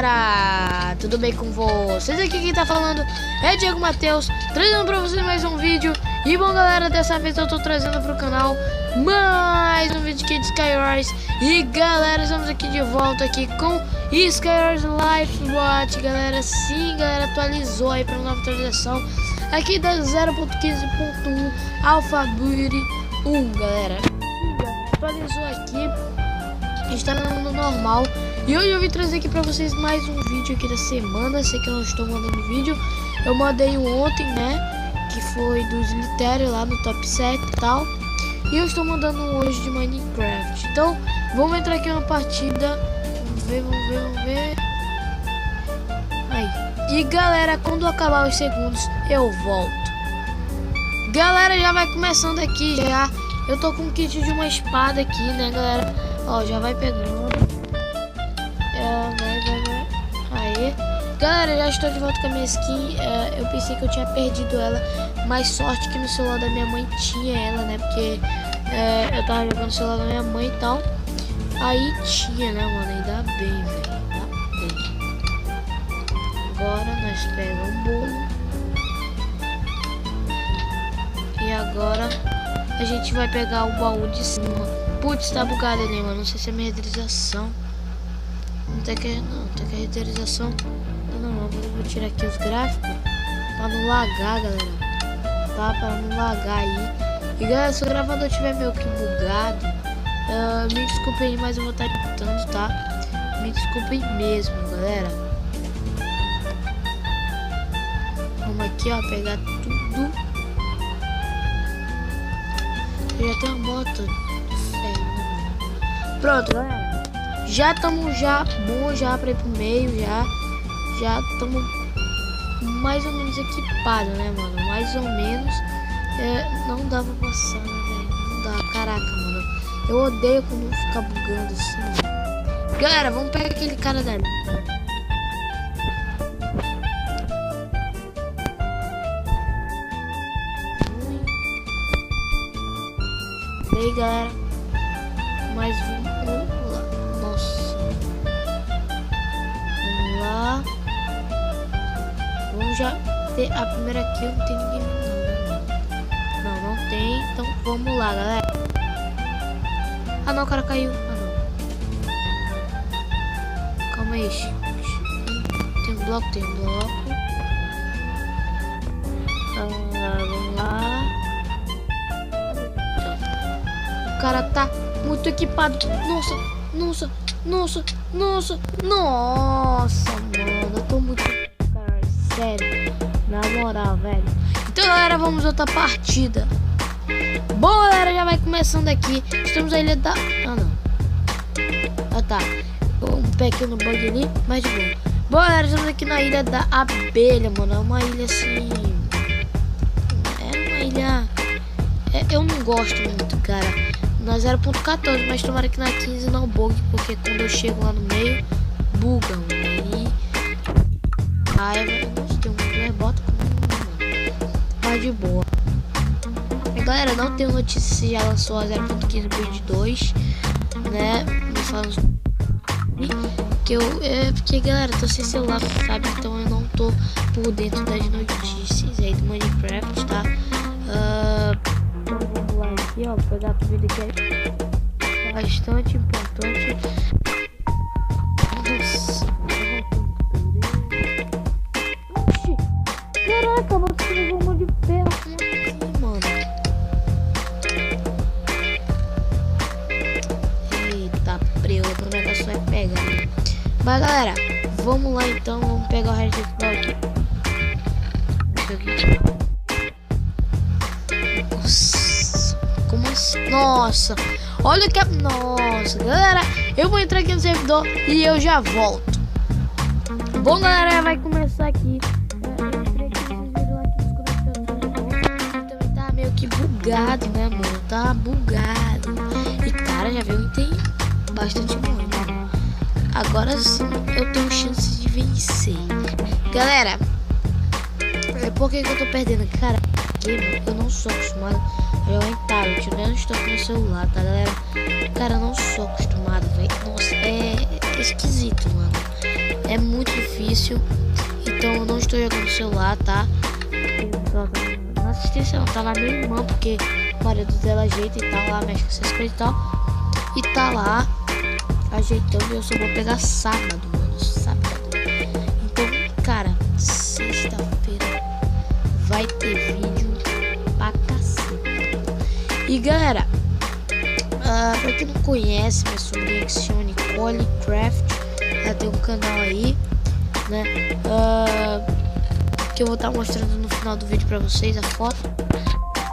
galera, tudo bem com vocês? Aqui quem tá falando é Diego Matheus, trazendo pra vocês mais um vídeo. E bom galera, dessa vez eu tô trazendo pro canal mais um vídeo aqui de Skywars. E galera, estamos aqui de volta aqui com Skywars Life Watch. Galera, sim galera, atualizou aí pra nova atualização aqui da 0.15.1 Alpha Beauty 1 galera. Atualizou aqui, está no normal. E hoje eu vim trazer aqui pra vocês mais um vídeo aqui da semana. Sei que eu não estou mandando vídeo, eu mandei um ontem, né, que foi dos Litério lá no top 7 e tal. E eu estou mandando um hoje de Minecraft. Então, vamos entrar aqui uma partida. Vamos ver. Aí. E galera, quando acabar os segundos, eu volto. Galera, já vai começando aqui já. Eu tô com um kit de uma espada aqui, né, galera? Ó, já vai pegando. Aí. Galera, já estou de volta com a minha skin. Eu pensei que eu tinha perdido ela, mas sorte que no celular da minha mãe tinha ela, né? Porque eu tava jogando no celular da minha mãe e tal. Aí tinha, né, mano? Ainda bem, velho. Ainda bem. Agora nós pegamos um bolo. E agora a gente vai pegar o baú de cima. Putz, tá bugado ali, mano. Não sei se é minha renderização. Não tem que a renderização. Não, eu vou tirar aqui os gráficos pra não lagar, galera. Tá? Pra não lagar aí. E galera, se o gravador tiver meio que bugado, me desculpem aí, mas eu vou estar editando, tá? Me desculpem mesmo, galera. Vamos aqui, ó, pegar tudo. Eu já tenho uma moto. Pronto, galera. Já estamos bom já para ir pro meio, já estamos mais ou menos equipados, né, mano? Mais ou menos. Não dá pra passar, né, velho? Não dá, caraca, mano. Eu odeio quando fica bugando assim, mano. Galera, vamos pegar aquele cara dali. E aí, galera, mais um. Nossa, vamos lá. Vamos já ter a primeira kill. Não tem ninguém, não tem. Então vamos lá, galera. Ah não, o cara caiu. Ah não, calma aí. Tem um bloco. Vamos lá. O cara tá muito equipado. Nossa, mano, eu tô muito, cara, sério, na moral, velho. Então, galera, vamos outra partida. Bom, galera, já vai começando aqui. Estamos na ilha da... Ah, não. Ah, tá. Um pequeno bug ali, mas de boa. Bom, galera, estamos aqui na ilha da abelha, mano. É uma ilha assim... É uma ilha... eu não gosto muito, cara. Na 0.14, mas tomara que na 15 não bugue, porque quando eu chego lá no meio, bugam. Aí... Nossa, tem um mulher, bota comigo, mas de boa. E, galera, não tenho notícia se já lançou a 0.15 Build 2, né? Me falam que porque, galera, tô sem celular, sabe? Então eu não tô por dentro das notícias aí do Minecraft, tá? Vamos lá aqui, ó, pegar a comida que é bastante importante. Nossa, oxi, caraca, você levou um monte de ferro. Como assim, mano? Eita, preu, o negócio vai pegar. Mas galera, vamos lá então, vamos pegar o resto do aqui. Como assim? Nossa, olha que... Nossa, galera, eu vou entrar aqui no servidor e eu já volto. Bom, galera, vai começar aqui. Eu entrei aqui, vocês viram lá que os conectores também tá meio que bugado, né, mano? Tá bugado. E, cara, já viu que tem bastante bom, mano. Agora sim, eu tenho chance de vencer. Galera, por que eu tô perdendo? Cara, eu não sou acostumado a jogar em tablet, eu não estou com o celular, tá, galera? Cara, eu não sou acostumado, velho. Nossa, é esquisito, mano. é muito difícil. Então eu não estou jogando no celular, tá? Na assistência não, tá lá minha irmã, porque o marido dela ajeita e tal, lá mexe com essas coisas e tal. E tá lá ajeitando e eu só vou pegar sábado, mano. Sábado. Então, cara, sexta-feira vai ter vídeo pra cacete. E galera, pra quem não conhece, minha sobrinha que se chama Nicole Craft, ela tem um canal aí, né? Que eu vou estar mostrando no final do vídeo pra vocês a foto.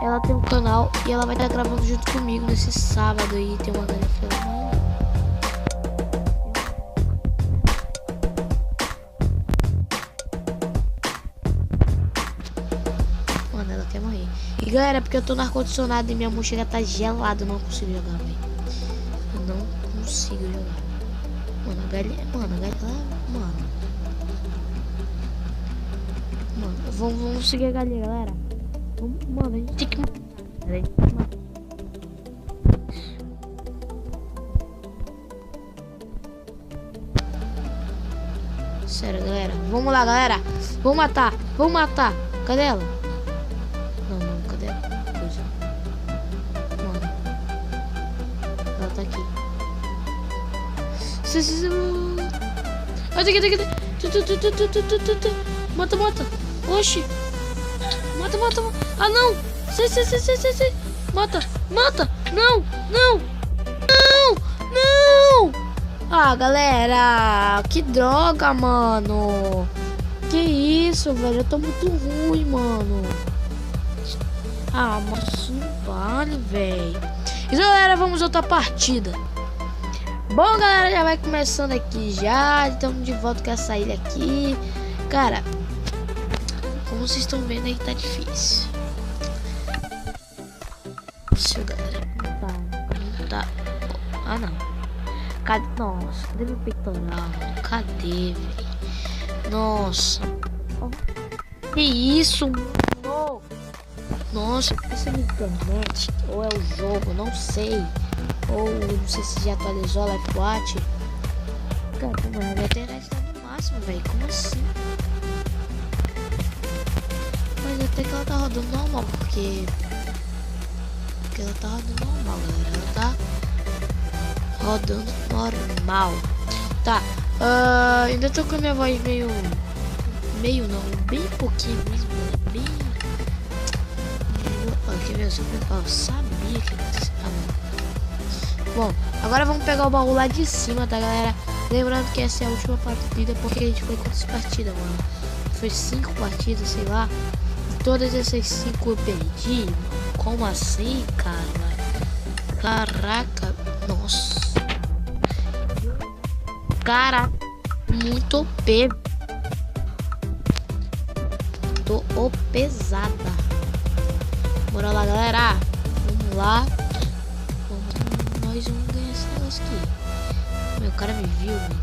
Ela tem um canal e ela vai estar gravando junto comigo nesse sábado aí. Tem uma galera falando. Mano, ela quer morrer. E galera, porque eu tô no ar-condicionado e minha mochila tá gelada, eu não consigo jogar, velho. Eu não consigo jogar. Mano, a galera. Mano, vamos seguir a galera, galera. Mano, a gente tem que matar. Sério, galera. Vamos lá, galera. Vamos matar. Vamos matar. Cadê ela? Não, cadê ela? Coisa. Mano. Ela tá aqui. Aqui. Mata. Oxi. Mata. Ah, não. Sai. Mata. Não. Ah, galera. Que droga, mano. Que isso, velho. Eu tô muito ruim, mano. Ah, mas isso não vale, velho. Então, galera, vamos outra partida. Bom, galera, já vai começando aqui já. Estamos de volta com essa ilha aqui. Cara, como vocês estão vendo aí, tá difícil. Galera. Tá. Ah, não. Cadê? Nossa, cadê meu peitoral? Cadê, velho? Nossa. Que isso, mano? Nossa, essa é a internet. Ou é o jogo, não sei. Ou não sei se já atualizou a Life Watch. Cara, mano, a internet tá no máximo, velho. Como assim? Mas até que ela tá rodando normal, porque ela tá rodando normal, galera. Ela tá rodando normal. Tá. Ainda tô com a minha voz meio não, bem pouquinho mesmo, né? Bem. Quer ver? Eu sabia que ia ser. Bom, agora vamos pegar o baú lá de cima, tá, galera? Lembrando que essa é a última partida, porque a gente foi quantas partidas, mano? Foi 5 partidas, sei lá. Todas essas 5 eu perdi. Como assim, cara? Caraca, nossa. Cara, muito OP. Tô pesada. Bora lá, galera. Vamos lá. Nós vamos ganhar esse negócio aqui. Meu, o cara me viu, velho.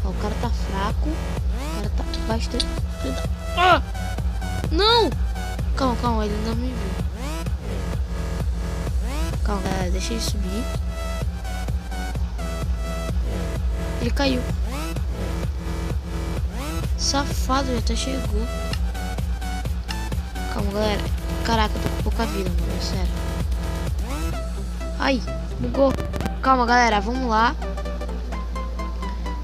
Ó, o cara tá fraco. O cara tá bastante. Ah! Não! Calma, ele não me viu. Calma, galera, deixa ele subir. Ele caiu. Safado, já até chegou. Calma, galera. Caraca, eu tô com pouca vida, mano, é sério. Ai, bugou. Calma, galera, vamos lá.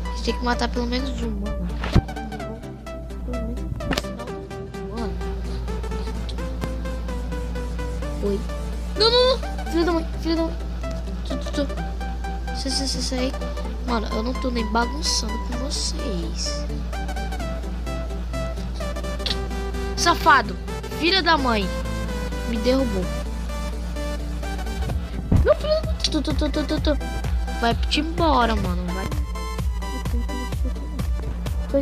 A gente tem que matar pelo menos um, mano. Oi. Não. Filho da mãe. Sai. Mano, eu não tô nem bagunçando com vocês. Safado. Filha da mãe. Me derrubou. Não, filho. Vai te embora, mano. Vai.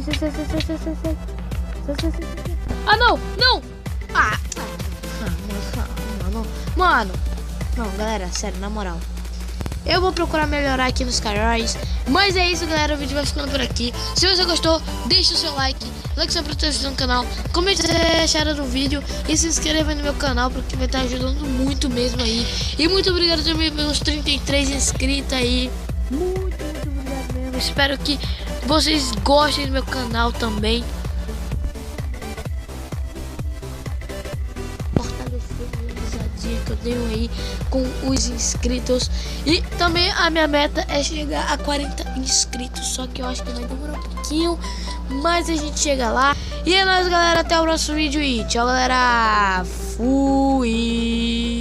Sai. Ah, não. Mano. Não, galera, sério, na moral. Eu vou procurar melhorar aqui nos Skyrise. Mas é isso, galera. O vídeo vai ficando por aqui. Se você gostou, deixa o seu like. Like sempre no canal. Comente o que vocês acharam do vídeo. E se inscreva no meu canal, porque vai estar ajudando muito mesmo aí. E muito obrigado também pelos 33 inscritos aí. Muito obrigado mesmo. Espero que vocês gostem do meu canal também. Fortalecer a amizadinha que eu tenho aí com os inscritos. E também a minha meta é chegar a 40 inscritos. Só que eu acho que vai demorar um pouquinho, mas a gente chega lá. E é nóis, galera. Até o próximo vídeo e tchau, galera. Fui.